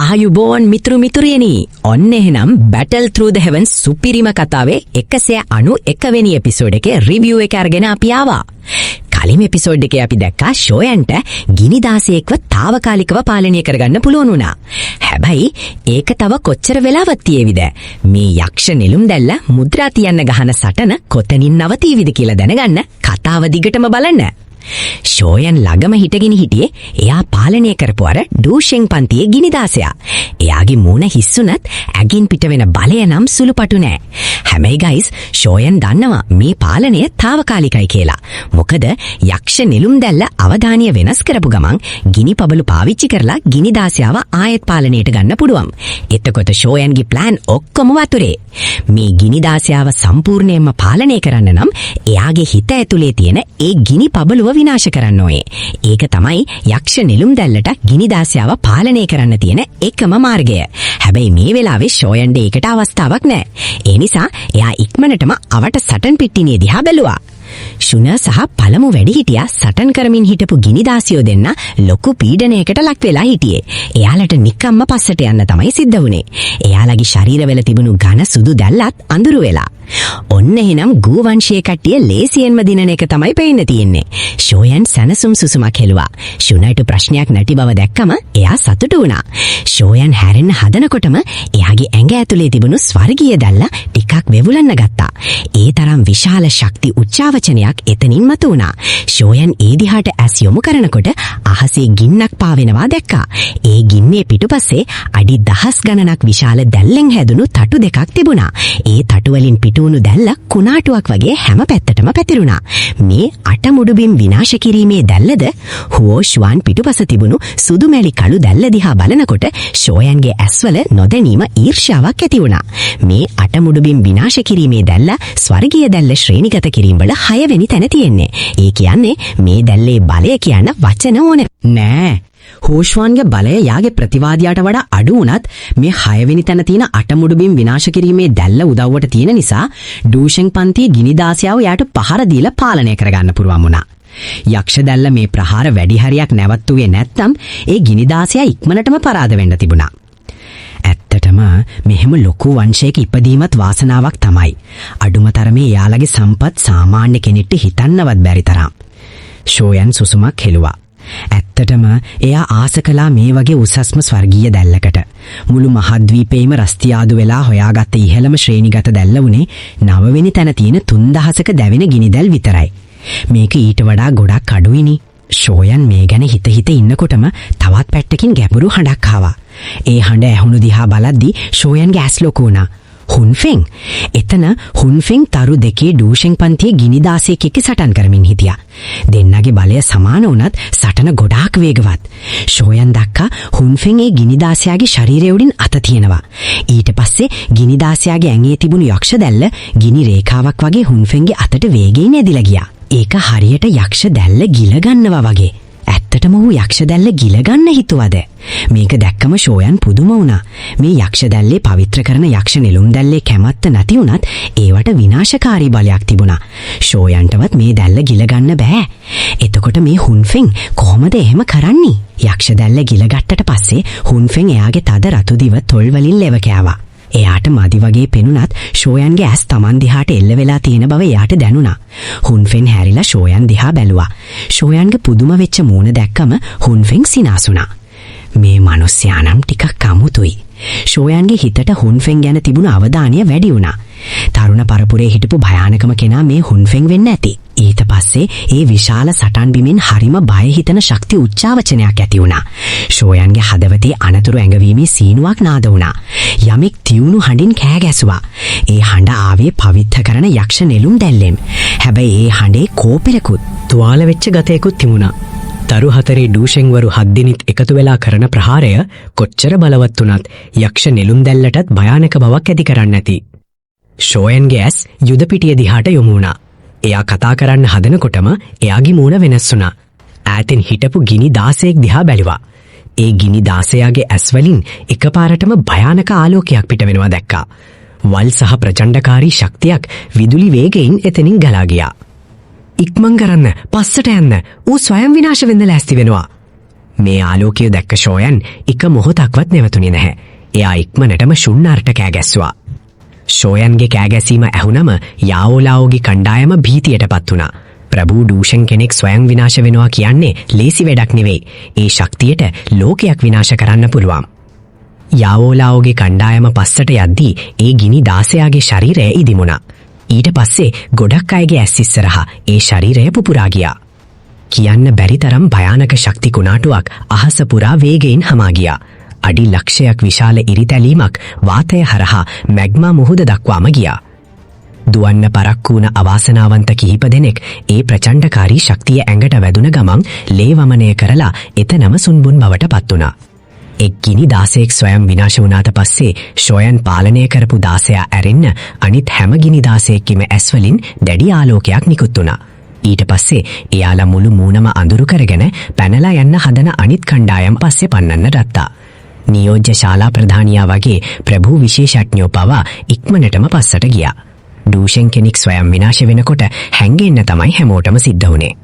ආයුබෝවන් මිතුරු මිතුරියනි. ඔන්න එහෙනම් Battle Through the Heavens සුපිරිම කතාවේ 191 වෙනි එපිසෝඩ් එකේ රිවිව් එක අරගෙන අපි ආවා. කලින් එපිසෝඩ් එකේ අපි දැක්කා ෂෝයන්ට ගිනි දාසයෙක්ව తాවකාලිකව පාලනය කරගන්න පුළුවන් වුණා. හැබැයි ඒක තව කොච්චර වෙලාවක් තියේවිද? මේ යක්ෂ නෙළුම් දැල්ල මුද්‍රා තියන්න ගහන සටන කොතනින් නවතීවිද කියලා දැනගන්න කතාව දිගටම බලන්න. ෂෝයන් ළඟම හිටගෙන හිටියේ එයා පාලනය කරපු අර ඩූෂෙන් පන්තියේ ගිනිදාසයා. එයාගේ මූණ හිස්සුනත් ඇගින් පිට වෙන බලය නම් සුළුපටු නෑ. හැබැයි ගයිස් ෂෝයන් දන්නවා මේ පාලනය తాවකාලිකයි කියලා. මොකද යක්ෂ නෙළුම් දැල්ල අවධානය වෙනස් කරපු ගමන් ගිනි පබළු පාවිච්චි කරලා ගිනිදාසයාව ආයෙත් පාලනයට ගන්න පුළුවන්. එතකොට ෂෝයන්ගේ ප්ලෑන් ඔක්කොම වතුරේ. මේ ගිනිදාසයාව සම්පූර්ණයෙන්ම පාලනය කරන්න නම් එයාගේ හිත ඇතුලේ තියෙන ඒ ගිනි පබළුව විනාශ කරන්න ඕනේ. ඒක තමයි යක්ෂ නෙළුම් දැල්ලට ගිනිදාසයාව පාලනය කරන්න තියෙන එකම මාර්ගය. හැබැයි මේ වෙලාවේ ෂෝයන්ට ඒකට අවස්ථාවක් නැහැ. ඒ නිසා එයා ඉක්මනටම අවට සටන් පිටිනේ දිහා බැලුවා. ශුන සහ පළමු වැඩිහිටියා සටන් කරමින් හිටපු ගිනිදාසියෝ දෙන්න ලොකු පීඩනයකට ලක් වෙලා හිටියේ. එයාලට නිකම්ම පස්සට යන්න තමයි සිද්ධ වුනේ. එයාලගේ ශරීරවල තිබුණු ඝන සුදු දැල්ලත් අඳුරු වෙලා. ඔන්න එහෙනම් ගූ වංශයේ කට්ටිය ලේසියෙන්ම දිනන එක තමයි පේන්න තියෙන්නේ. ෂෝයන් සනසුම් සුසුමක් හෙළුවා. ෂුනට ප්‍රශ්නයක් නැති බව දැක්කම එයා සතුටු වුණා. ෂෝයන් හැරෙන්න හදනකොටම එයාගේ ඇඟ ඇතුලේ තිබුණු ස්වර්ගීය දැල්ල ටිකක් වෙවුලන්න ගත්තා. ඒ තරම් විශාල ශක්ති උච්චාවචනයක් එතනින් මතුවුණා. ෂෝයන් ඒ දිහාට ඇස් යොමු කරනකොට අහසේ ගින්නක් පාවෙනවා දැක්කා. ඒ ගින්නේ පිටුපස්සේ අඩි 10 ගණනක් විශාල දැල්ලෙන් හැදුණු තටු දෙකක් තිබුණා. ඒ තටු වලින් පිටුණු දැල්ල කුණාටුවක් වගේ හැම පැත්තටම පැතිරුණා. මේ අටමුඩුබිම් විනාශ කිරීමේ දැල්ලද හුවෝ ෂුවන් පිටුපස තිබුණු සුදු මැලි කළු දැල්ල දිහා බලනකොට ෂෝයන්ගේ ඇස්වල නොදැනීම ඊර්ෂ්‍යාවක් ඇති වුණා. මේ අටමුඩුබිම් විනාශ කිරීමේ දැල්ල ස්වර්ගීය දැල්ල ශ්‍රේණිගත කිරීම වල 6 වෙනි තැන තියෙන්නේ. ඒ කියන්නේ මේ දැල්ලේ බලය කියන වචන ඕනේ නෑ. හෝෂ්වාන්ගේ බලය යාගේ ප්‍රතිවාදියාට වඩා අඩු වුණත් මේ 6 වෙනි තැන තියෙන අටමුඩුබිම් විනාශ කිරීමේ දැල්ල උදව්වට තියෙන නිසා ඩූෂෙන් පන්තියේ ගිනිදාසියාව යාට පහර දීලා පාලනය කරගන්න පුළුවන් වුණා. යක්ෂ දැල්ල මේ ප්‍රහාර වැඩි හරියක් නැවතුවේ නැත්තම් ඒ ගිනිදාසියා ඉක්මනටම පරාද වෙන්න තිබුණා. ඇත්තටම මෙහෙම ලොකු වංශයක ඉපදීමත් වාසනාවක් තමයි. අඩුම තරමේ යාළගේ සම්පත් සාමාන්‍ය කෙනෙක්ට හිතන්නවත් බැරි තරම්. ෂෝයන් සුසුමක් හෙළුවා. ඇත්තටම එයා ආස කළා මේ වගේ උසස්ම ස්වර්ගීය දැල්ලකට. මුළු මහද්වීපේම රස්තියාදු වෙලා හොයාගත්ත ඉහළම ශ්‍රේණිගත දැල්ල වුණේ 9 වෙනි තැන තියෙන 3000ක දැවෙන ගිනිදැල් විතරයි. මේක ඊට වඩා ගොඩක් අඩුයිනි. ෂෝයන් මේ ගැන හිත ඉන්නකොටම තවත් පැත්තකින් ගැඹුරු හඬක් ආවා. ඒ හඬ ඇහුණු දිහා බලද්දි ෂෝයන්ගේ ඇස් ලොකු වුණා. හුන්ෆෙන්. එතන හුන්ෆෙන් තරු දෙකේ ඩූෂෙන් පන්තියේ ගිනිදාසයෙක් එක්ක සටන් කරමින් හිටියා. දෙන්නගේ බලය සමාන වුණත් සටන ගොඩාක් වේගවත්. ෂෝයන් දැක්කා හුන්ෆෙන් ඒ ගිනිදාසයාගේ ශරීරය උඩින් අත තියනවා. ඊට පස්සේ ගිනිදාසයාගේ ඇඟේ තිබුණු යක්ෂ දැල්ල ගිනි රේඛාවක් වගේ හුන්ෆෙන්ගේ අතට වේගයෙන් ඇදිලා ගියා. ඒක හරියට යක්ෂ දැල්ල ගිල ගන්නවා වගේ. ඇත්තටම ඌ යක්ෂ දැල්ල ගිල ගන්න හිතුවද? මේක දැක්කම ෂෝයන් පුදුම වුණා. මේ යක්ෂ දැල්ලේ පවිත්‍ර කරන යක්ෂ නෙළුම් දැල්ලේ කැමැත්ත නැති වුණත් ඒවට විනාශකාරී බලයක් තිබුණා. ෂෝයන්ටවත් මේ දැල්ල ගිල ගන්න බෑ. එතකොට මේ හුන්ෆෙන් කොහොමද එහෙම කරන්නේ? යක්ෂ දැල්ල ගිල ගත්තට පස්සේ හුන්ෆෙන් එයාගේ තද රතු දිව තොල් වලින් ලෙව කෑවා. එයාට මදි වගේ පෙනුනත් ෂෝයන්ගේ ඇස් Taman දිහාට එල්ල වෙලා තියෙන බව එයාට දැනුණා. හුන්ෆෙන් හැරිලා ෂෝයන් දිහා බැලුවා. ෂෝයන්ගේ පුදුම වෙච්ච මූණ දැක්කම හුන්ෆෙන් සිනාසුණා. මේ මිනිස්සයා නම් ටිකක් අමුතුයි. ෂෝයන්ගේ හිතට හුන්ෆෙන් ගැන තිබුණු අවධානය වැඩි වුණා. තරුණ පරපුරේ හිටපු භයානකම කෙනා මේ හුන්ෆෙන් වෙන්න ඇති. ඊට පස්සේ ඒ විශාල සටන් බිමෙන් හරිම බය හිතන ශක්ති උච්චාවචනයක් ඇති වුණා. ෂෝයන්ගේ හදවතේ අනතුරු ඇඟවීමේ සීනුවක් නාද වුණා. යමෙක් තියුණු හඬින් කෑ ගැසුවා. ඒ හඬ ආවේ පවිත්‍ර කරන යක්ෂ නෙළුම් දැල්ලෙන්. හැබැයි ඒ හඬේ කෝපෙලකුත් තුවාල වෙච්ච ගතයකුත් තිබුණා. තරු හතරේ ඩූෂෙන්වරු 7 දිනක් එකතු වෙලා කරන ප්‍රහාරය කොච්චර බලවත් වුණත් යක්ෂ නෙළුම් දැල්ලටත් භයානක බවක් ඇති කරන්න ඇති. ෂෝයන්ගේ ඇස් යුද පිටිය දිහාට යොමු වුණා. එයා කතා කරන්න හදනකොටම එයාගේ මූණ වෙනස් වුණා. ඈතින් හිටපු ගිනි දාසයෙක් දිහා බැලුවා. ඒ ගිනි දාසයාගේ ඇස් වලින් එකපාරටම භයානක ආලෝකයක් පිට වෙනවා දැක්කා. වල් සහ ප්‍රචණ්ඩකාරී ශක්තියක් විදුලි වේගයෙන් එතනින් ගලා ගියා. ඉක්මන් කරන්න, පස්සට යන්න. ඌ ස්වයං විනාශ වෙන්න ලෑස්ති වෙනවා. මේ ආලෝකය දැක්ක ෂෝයන් එක මොහොතක්වත් නැවතුනේ නැහැ. එයා ඉක්මනටම ශුන්නාරට කෑගැස්සුවා. ෂෝයන්ගේ කෑගැසීම ඇහුනම යාओලාओගේ කණ්ඩායම භීතියටපත් වුණා. ප්‍රභූ ඩූෂන් කෙනෙක් ස්වයං විනාශ වෙනවා කියන්නේ ලේසි වැඩක් නෙවෙයි. ඒ ශක්තියට ලෝකයක් විනාශ කරන්න පුළුවන්. යාओලාओගේ කණ්ඩායම පස්සට යද්දී ඒ ගිනි දාසයාගේ ශරීරය ඉදිමුණා. ඊට පස්සේ ගොඩක් අයගේ ඇස් ඉස්සරහා ඒ ශරීරය පුපුරා ගියා. කියන්න බැරි තරම් භයානක ශක්ති කුණාටුවක් අහස පුරා වේගයෙන් හමා ගියා. අඩි ලක්ෂයක් විශාල ඉරිතැලීමක් වාතය හරහා මැග්මා මුහුද දක්වාම ගියා. දුවන්න පරක්කු වුණ අවාසනාවන්ත කිහිප දෙනෙක් ඒ ප්‍රචණ්ඩකාරී ශක්තිය ඇඟට වැදුන ගමන් ලේ වමනය කරලා එතනම සුන්බුන් බවට පත් වුණා. එක් ගිනි දාසයෙක් ස්වයං විනාශ වුණාට පස්සේ ෂෝයන් පාලනය කරපු දාසයා ඇරෙන්න අනිත් හැම ගිනි දාසයෙක්ගේම ඇස්වලින් දැඩි ආලෝකයක් නිකුත් වුණා. ඊට පස්සේ එයාලා මුළු මූණම අඳුරු කරගෙන පැනලා යන්න හදන අනිත් කණ්ඩායම් පස්සේ පන්නන්න ගත්තා. නියෝජ්‍ය ශාලා ප්‍රධානියා වගේ ප්‍රභූ විශේෂඥයෝ පවා ඉක්මනටම පස්සට ගියා. ඩූෂන් කෙනෙක් ස්වයං විනාශ වෙනකොට හැංගෙන්න තමයි හැමෝටම සිද්ධ වුණේ.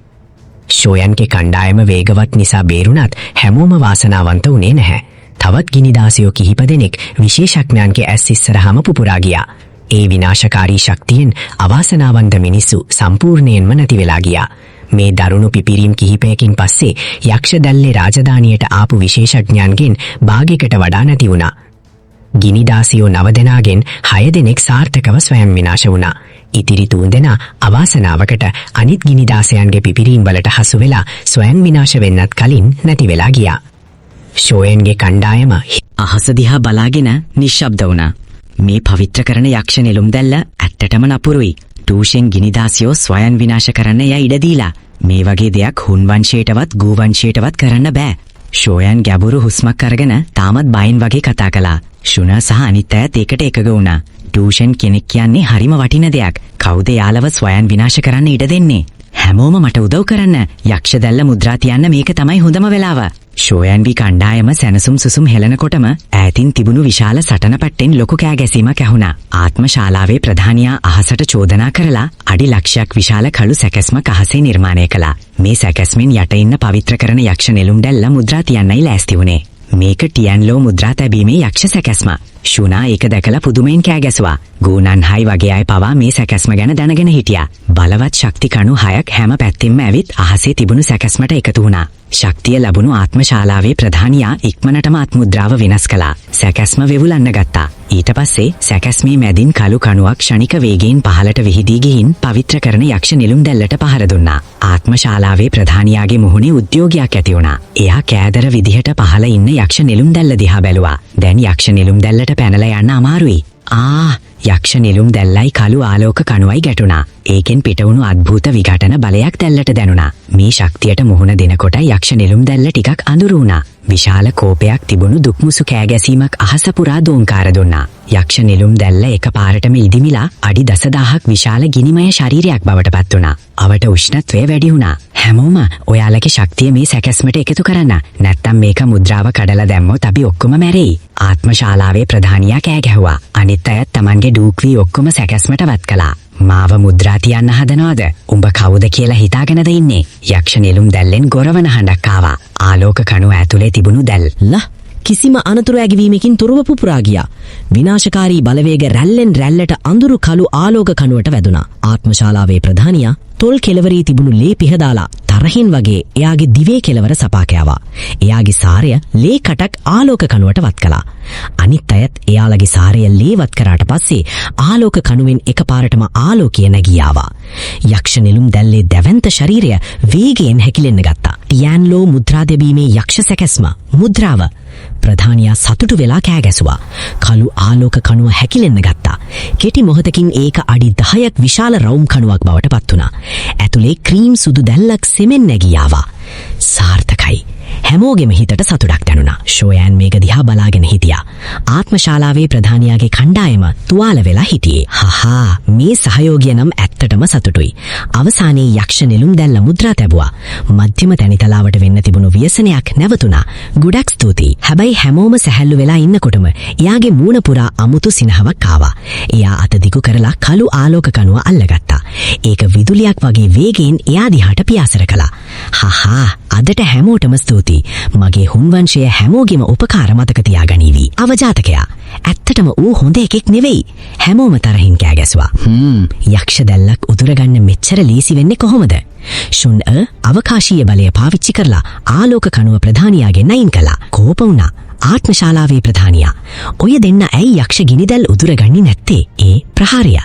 ෂෝයන්ගේ කණ්ඩායම වේගවත් නිසා බේරුණත් හැමෝම වාසනාවන්ත වුණේ නැහැ. තවත් ගිනිදාසයෝ කිහිප දෙනෙක් විශේෂඥයන්ගේ ඇස් ඉස්සරහාම පුපුරා ගියා. ඒ විනාශකාරී ශක්තියෙන් අවාසනාවන්ත මිනිස්සු සම්පූර්ණයෙන්ම නැති වෙලා ගියා. මේ දරුණු පිපිරීම් කිහිපයකින් පස්සේ යක්ෂ දැල්ලේ රාජධානියට ආපු විශේෂඥයන්ගෙන් භාගයකට වඩා නැති වුණා. ගිනිදාසියෝ 9 දෙනාගෙන් 6 දෙනෙක් සාර්ථකව ස්වයං විනාශ වුණා. ඉතිරි 3 දෙනා අවාසනාවකට අනිත් ගිනිදාසයන්ගේ පිපිරීම් වලට හසු වෙලා ස්වයං විනාශ වෙන්නත් කලින් නැති වෙලා ගියා. ෂෝයන්ගේ කණ්ඩායම අහස දිහා බලාගෙන නිශ්ශබ්ද වුණා. මේ පවිත්‍ර කරන යක්ෂ නෙළුම් දැල්ල ඇත්තටම නපුරුයි. ටූෂෙන් ගිනිදාසියෝ ස්වයං විනාශ කරන්න එයා ඉඩ දීලා. මේ වගේ දෙයක් හුන් වංශයටවත් ගූ වංශයටවත් කරන්න බෑ. ෂෝයන් ගැඹුරු හුස්මක් අරගෙන තාමත් බයින් වගේ කතා කළා. ශුනා සහ අනිත් අයත් ඒකට එකග වුණා. ටූෂන් කෙනෙක් කියන්නේ හරිම වටින දෙයක්. කවුද යාලව ස්වයං විනාශ කරන්න ඉඩ දෙන්නේ? හැමෝම මට උදව් කරන්න. යක්ෂ දැල්ල මුද්‍රා තියන්න මේක තමයි හොඳම වෙලාව. ෂෝයන්ගේ කණ්ඩායම සැනසුම් සුසුම් හෙලනකොටම ඈතින් තිබුණු විශාල සටන පට්ටෙන් ලොකු කෑගැසීමක් ඇහුණා. ආත්ම ශාලාවේ ප්‍රධානියා අහසට චෝදනා කරලා අඩි ලක්ෂයක් විශාල කළු සැකැස්මක් අහසේ නිර්මාණය කළා. මේ සැකැස්මෙන් යට ඉන්න පවිත්‍ර කරන යක්ෂ නෙළුම් දැල්ල මුද්‍රා තියන්නයි ලෑස්ති වුණේ. මේක ටියන්ලෝ මුද්‍රා තැබීමේ යක්ෂ සැකැස්ම. ශුනා ඒක දැකලා පුදුමයෙන් කෑගැසුවා. ගූනන්හයි වගේ අය පවා මේ සැකැස්ම ගැන දැනගෙන හිටියා. බලවත් ශක්ති කණු 6ක් හැම පැත්තෙන්ම ඇවිත් අහසේ තිබුණු සැකැස්මට එකතු වුණා. ශක්තිය ලැබුණු ආත්ම ශාලාවේ ප්‍රධානියා ඉක්මනටම අත්මුද්‍රාව වෙනස් කළා. සැකැස්ම වෙවුලන්න ගත්තා. ඊට පස්සේ සැකැස්මේ මැදින් කළු කණුවක් ක්ෂණික වේගයෙන් පහළට විහිදී ගිහින් පවිත්‍ර කරන යක්ෂ නෙළුම් දැල්ලට පහර දුන්නා. ආත්ම ශාලාවේ ප්‍රධානියාගේ මුහුණේ උද්‍යෝගයක් ඇති වුණා. එයා කෑදර විදිහට පහළ ඉන්න යක්ෂ නෙළුම් දැල්ල දිහා බැලුවා. දැන් යක්ෂ නෙළුම් දැල්ලට පැනලා යන්න අමාරුයි. යක්ෂ නෙළුම් දැල්ලයි කළු ආලෝක කණුවයි ගැටුණා. ඒකෙන් පිටවුණු අద్භූත විඝටන බලයක් දැල්ලට දැනුණා. මේ ශක්තියට මුහුණ දෙනකොට යක්ෂ නෙළුම් දැල්ල ටිකක් අඳුරු වුණා. විශාල කෝපයක් තිබුණු දුක්මුසු කෑගැසීමක් අහස පුරා දෝංකාර දුන්නා. යක්ෂ නෙළුම් දැල්ල එකපාරටම ඉදිමිලා අඩි 10000ක් විශාල ගිනිමය ශරීරයක් බවට පත් වුණා. අවට උෂ්ණත්වය වැඩි වුණා. හැමෝම ඔයාලගේ ශක්තිය මේ සැකැස්මට එකතු කරන්න. නැත්තම් මේක මුද්‍රාව කඩලා දැම්මොත් අපි ඔක්කොම මැරෙයි. ආත්ම ශාලාවේ ප්‍රධානියා කෑ ගැහුවා. අනිත් අයත් Tamanගේ ඩූක්වී ඔක්කොම සැකැස්මට වත් කළා. මාව මුද්‍රා තියන්න හදනවද? උඹ කවුද කියලා හිතාගෙනද ඉන්නේ? යක්ෂ නෙළුම් දැල්ලෙන් ගොරවන හඬක් ආවා. ආලෝක කණුව ඇතුලේ තිබුණු දැල් කිසිම අනතුරු ඇගවීමකින් තොරව පුපුරා ගියා. විනාශකාරී බලවේග රැල්ලෙන් රැල්ලට අඳුරු කළු ආලෝක කණුවට වැදුනා. ආත්මශාලාවේ ප්‍රධානියා තොල් කෙලවරේ තිබුණු ලේ පිහදාලා තරහින් වගේ එයාගේ දිවේ කෙලවර සපා කෑවා. එයාගේ සාරය ලේ කටක් ආලෝක කණුවට වත් කළා. අනිත් අයත් එයාලගේ සාරය ලේවත් කරාට පස්සේ ආලෝක කණුවෙන් එකපාරටම ආලෝකය නැගී ආවා. යක්ෂ නෙළුම් දැල්ලේ දැවැන්ත ශරීරය වේගයෙන් හැකිලෙන්න ගත්තා. ටියන්ලෝ මුද්‍රා දෙබීමේ යක්ෂ සැකැස්ම මුද්‍රාව. ප්‍රධානියා සතුටු වෙලා කෑ ගැසුවා. කළු ආලෝක කණුව හැකිලෙන්න ගත්තා. කෙටි මොහොතකින් ඒක අඩි 10ක් විශාල රවුම් කණුවක් බවට පත් වුණා. ඇතුලේ ක්‍රීම් සුදු දැල්ලක් සෙමෙන් නැගී ආවා. සාර්ථකයි. හැමෝගෙම හිතට සතුටක් දැනුණා. ෂෝයන් මේක දිහා බලාගෙන හිටියා. ආත්මශාලාවේ ප්‍රධානියාගේ කණ්ඩායම තුවාල වෙලා හිටියේ. හහා මේ සහයෝගය නම් ඇත්තටම සතුටුයි. අවසානයේ යක්ෂ නෙළුම් දැල්ල මුද්‍රා තැබුවා. මධ්‍යම තැනිතලාවට වෙන්න තිබුණු ව්‍යසනයක් නැවතුණා. ගොඩක් ස්තුතියි. හැබැයි හැමෝම සැහැල්ලු වෙලා ඉන්නකොටම එයාගේ මූණ පුරා අමුතු සිනහවක් ආවා. එයා අත දිගු කරලා කළු ආලෝක කණුව අල්ලගත්තා. ඒක විදුලියක් වගේ වේගයෙන් එයා දිහාට පියාසර කළා. හහා අදට හැමෝටම ස්තුතියි. මගේ හුන්වංශය හැමෝගෙම උපකාර මතක තියාගනීවි. අවජාතකයා ඇත්තටම ඌ හොඳ එකෙක් නෙවෙයි. හැමෝම තරහින් කෑ ගැසුවා. යක්ෂ දැල්ලක් උදුරගන්න මෙච්චර ලීසි වෙන්නේ කොහොමද? ෂුන් අවකාශීය බලය පාවිච්චි කරලා ආලෝක කණුව ප්‍රධානියාගෙන් අයින් කළා. කෝප වුණා. ආත්මශාලාවේ ප්‍රධානියා. ඔය දෙන්න ඇයි යක්ෂ ගිනිදැල් උදුරගන්නේ නැත්තේ? ඒ ප්‍රහාරය.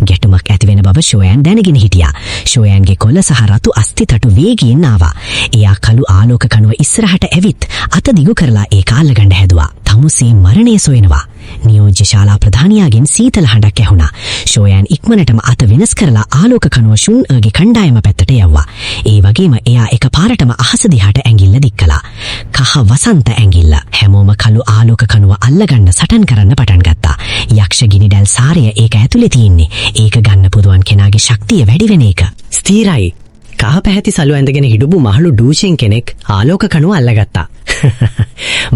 ගැටුමක් ඇතිවෙන බව ෂෝයන් දැනගෙන හිටියා. ෂෝයන්ගේ කොළ සහ රතු අස්තිතටු වේගයෙන් ආවා. එයා කළු ආලෝක කණුව ඉස්සරහට ඇවිත් අත දිගු කරලා ඒක අල්ලගන්න හැදුවා. තමුසේ මරණය සොයනවා. නියෝජ්‍ය ශාලා ප්‍රධානියාගෙන් සීතල හඬක් ඇහුණා. ෂෝයන් ඉක්මනටම අත වෙනස් කරලා ආලෝක කණුව ෂුන්ගේ කණ්ඩායම පැත්තට යවුවා. ඒ වගේම එයා එකපාරටම අහස දිහාට ඇඟිල්ල දික් කළා. කහ වසන්ත ඇඟිල්ල. හැමෝම කළු ආලෝක කණුව අල්ලගන්න සටන් කරන්න පටන් ගත්තා. යක්ෂ ගිනිදැල් සාරය ඒක ඇතුලේ තියෙන්නේ. ඒක ගන්න පුදුවන් කෙනාගේ ශක්තිය වැඩි වෙන එක. ස්ථීරයි. කහ පැහැති සලු ඇඳගෙන හිටපු මහලු ඩූෂෙන් කෙනෙක් ආලෝක කණුව අල්ලගත්තා.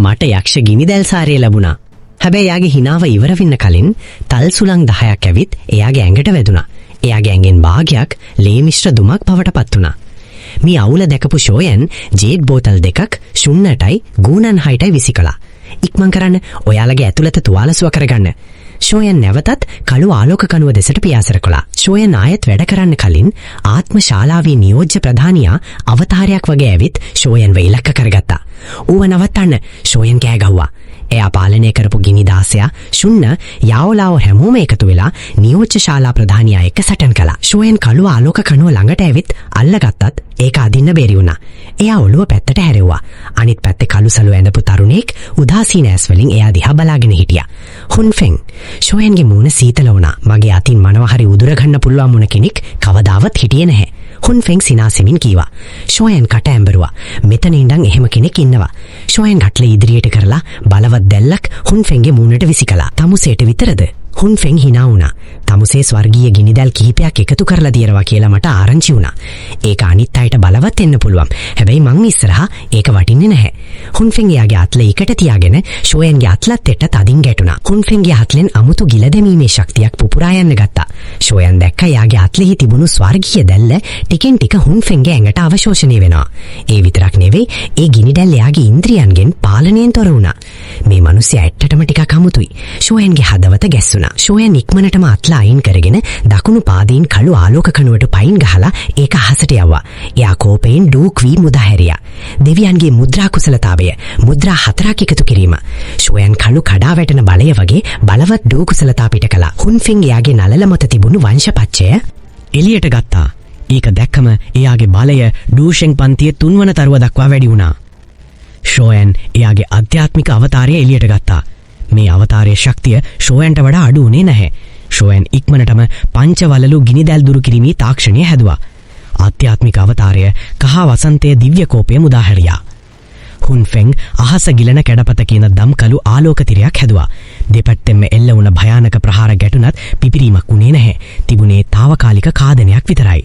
මට යක්ෂ ගිනිදැල් සාරය ලැබුණා. හැබැයි එයාගේ හිනාව ඉවර වෙන්න කලින් තල් සුළං 10ක් ඇවිත් එයාගේ ඇඟට වැදුනා. එයාගේ ඇඟෙන් භාගයක් ලේ මිශ්‍ර දුමක් බවට පත් වුණා. මේ අවුල දැකපු ෂෝයන් ජේඩ් බෝතල් දෙකක් ෂුන්නටයි ගූනන් හයිටයි විසිකලා. ඉක්මන් කරන්න ඔයාලගේ ඇතුළත තුවාල සුව කරගන්න. ෂෝයන් නැවතත් කළු ආලෝක කණුව දෙසට පියාසර කළා. ෂෝයන් ආයෙත් වැඩ කරන්න කලින් ආත්ම ශාලාවේ නියෝජ්‍ය ප්‍රධානියා අවතාරයක් වගේ ඇවිත් ෂෝයන්ව ඉලක්ක කරගත්තා. ඌව නවත්තන්න ෂෝයන් කෑ ගැහුවා. එයා පාලනය කරපු ගිනිදාසයා ෂුන්න යාओලාව හැමෝම එකතු වෙලා නියෝජ්‍ය ශාලා ප්‍රධානියා එක්ක සටන් කළා. ෂෝයන් කළු ආලෝක කණුව ළඟට ඇවිත් අල්ලගත්තත් ඒක අදින්න බැරි වුණා. එයා ඔළුව පැත්තට හැරෙව්වා. අනිත් පැත්තේ කළු සලු ඇඳපු තරුණෙක් උදාසීන ඇස් වලින් එයා දිහා බලාගෙන හිටියා. හුන්ෆෙන් ෂෝයන්ගේ මූණ සීතල වුණා. මගේ අතින් මනව හරි උදුර ගන්න පුළුවන් මුණ කෙනෙක් කවදාවත් හිටියේ නැහැ. හුන්ෆෙන් සිනාසෙමින් කීවා. ෂෝයන් කට ඇඹරුවා. මෙතන ඉඳන් එහෙම කෙනෙක් ඉන්නවා. ෂෝයන් ගට්ල ඉදිරියට කරලා බලවත් දැල්ලක් හුන්ෆෙන්ගේ මූණට විසිකලා. තමුසේට විතරද? හුන්ෆෙන් hina වුණා. තමුසේ ස්වර්ගීය ගිනිදැල් කිහිපයක් එකතු කරලා දියරවා කියලා මට ආරංචි වුණා. ඒක අනිත් අයට බලවත් වෙන්න පුළුවන්. හැබැයි මං ඉස්සරහා ඒක වටින්නේ නැහැ. හුන්ෆෙන් එයාගේ අත්ල එකට තියාගෙන ෂෝයන්ගේ අත්ලත් එක්ක තදින් ගැටුණා. හුන්ෆෙන්ගේ අත්ලෙන් අමුතු ගිල දැමීමේ ශක්තියක් පුපුරා යන්න ගත්තා. ෂෝයන් දැක්ක එයාගේ අත්ලෙහි තිබුණු ස්වර්ගීය දැල්ල ටිකෙන් ටික හුන්ෆෙන්ගේ ඇඟට අවශෝෂණය වෙනවා. ඒ විතරක් නෙවෙයි ඒ ගිනිදැල් එයාගේ ඉන්ද්‍රියන්ගෙන් පාලනයෙන් තොර වුණා. මේ මිනිස්සයා ඇත්තටම ටිකක් අමුතුයි. ෂෝයන්ගේ හදවත ගැස්සුණා. ෂෝයන් ඉක්මනටම අත්ලා අයින් කරගෙන දකුණු පාදයෙන් කළු ආලෝක කණුවට පයින් ගහලා ඒක අහසට යවුවා. එයා කෝපයෙන් ඩූක් වී මුදා හැරියා. දෙවියන්ගේ මුද්‍රා කුසලතාවය මුද්‍රා 4ක් එකතු කිරීම. ෂෝයන් කළු කඩා වැටෙන බලය වගේ බලවත් ඩූ කුසලතා පිට කළා. හුන්ෆෙන් එයාගේ නළල මත තිබුණු වංශපච්චය එළියට ගත්තා. ඒක දැක්කම එයාගේ බලය ඩූෂෙන් පන්තියේ 3 වන තරුව දක්වා වැඩි වුණා. ෂෝයන් එයාගේ ආධ්‍යාත්මික අවතාරය එළියට ගත්තා. මේ අවතාරයේ ශක්තිය ෂෝයන්ට වඩා අඩු වුණේ නැහැ. ෂෝයන් ඉක්මනටම පංචවලලු ගිනිදැල් දුරු කිරීමේ තාක්ෂණය හැදුවා. ආධ්‍යාත්මික අවතාරය කහ වසන්තයේ දිව්‍ය කෝපය මුදා හැරියා. හුන්ෆෙන් අහස ගිලන කැඩපත කියන දම්කලු ආලෝක තිරයක් හැදුවා. දෙපැත්තෙන්ම එල්ල වුණ භයානක ප්‍රහාර ගැටුණත් පිපිරීමක් වුණේ නැහැ. තිබුණේ తాවකාලික කාදනයක් විතරයි.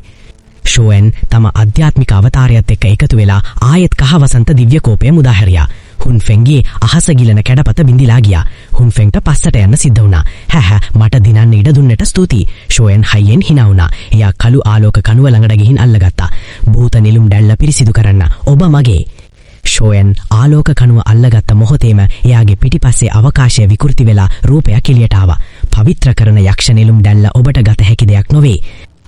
ෂෝයන් තම ආධ්‍යාත්මික අවතාරයත් එක්ක එකතු වෙලා ආයෙත් කහ වසන්ත දිව්‍ය කෝපය මුදා හැරියා. හුන්ෆෙන්ගේ අහස ගිලන කැඩපත බිඳිලා ගියා. හුන්ෆෙන්ට පස්සට යන්න සිද්ධ වුණා. හැහැ මට දිනන්න ඉඩ දුන්නට ස්තුතියි. ෂෝයන් හයියෙන් hina වුණා. එයා කළු ආලෝක කණුව ළඟට ගිහින් අල්ලගත්තා. භූත නිලුම් දැල්ල පිරිසිදු කරන්න ඔබ මගේ. ෂෝයන් ආලෝක කණුව අල්ලගත්ත මොහොතේම එයාගේ පිටිපස්සේ අවකාශය විකෘති වෙලා රූපයක් එළියට ආවා. පවිත්‍ර කරන යක්ෂ නිලුම් දැල්ල ඔබට ගත හැකි දෙයක් නොවේ.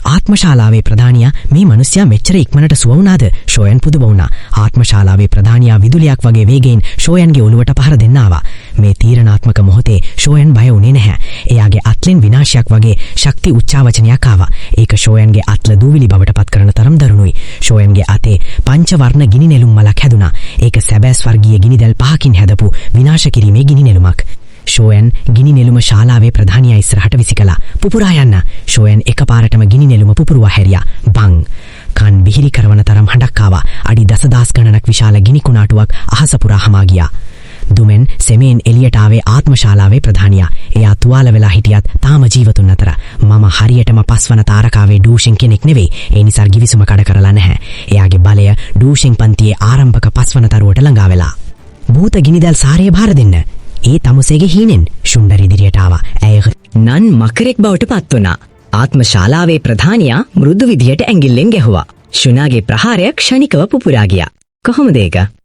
ආත්මශාලාවේ ප්‍රධානියා මේ මිනිස්සයා මෙච්චර ඉක්මනට සුව වුණාද? ෂෝයන් පුදුම වුණා. ආත්මශාලාවේ ප්‍රධානියා විදුලියක් වගේ වේගයෙන් ෂෝයන්ගේ ඔළුවට පහර දෙන්න ආවා. මේ තීරණාත්මක මොහොතේ ෂෝයන් බය වුණේ නැහැ. එයාගේ අත්ලෙන් විනාශයක් වගේ ශක්ති උච්චාවචනයක් ආවා. ඒක ෂෝයන්ගේ අත්ල දූවිලි බවට පත් කරන තරම් දරුණුයි. ෂෝයන්ගේ අතේ පංචවර්ණ ගිනි නෙළුම් මලක් හැදුනා. ඒක සැබෑ ස්වර්ගීය ගිනිදැල් 5කින් හැදපු විනාශ කිරීමේ ගිනි නෙළුමක්. ෂෝයන් ගිනි නෙළුම ශාලාවේ ප්‍රධානියා ඉස්සරහට විසිකලා පුපුරා යන්න. ෂෝයන් එකපාරටම ගිනි නෙළුම පුපුරුවා හැරියා. බං කන් බිහිරි කරවන තරම් හඬක් ආවා. අඩි දසදහස් ගණනක් විශාල ගිනි කුණාටුවක් අහස පුරා හමා ගියා. දුමෙන් සෙමෙන් එළියට ආවේ ආත්මශාලාවේ ප්‍රධානියා. එයා තුවාල වෙලා හිටියත් තාම ජීවතුන් අතර. මම හරියටම පස්වන තාරකාවේ ඩූෂෙන් කෙනෙක් නෙවෙයි. ඒ නිසා ගිවිසුම කඩ කරලා නැහැ. එයාගේ බලය ඩූෂෙන් පන්තියේ ආරම්භක පස්වන තරුවට ළඟා වෙලා. භූත ගිනිදැල් සාරය බාර දෙන්න. ඒ තමුසේගේ හීනෙන් ෂුන්ඩර් ඉදිරියට ආවා. ඇය නන් මකරෙක් බවට පත් වුණා. ආත්මශාලාවේ ප්‍රධානියා මෘදු විදියට ඇඟිල්ලෙන් ගැහුවා. ශුනාගේ ප්‍රහාරය ක්ෂණිකව පුපුරා ගියා. කොහොමද ඒක?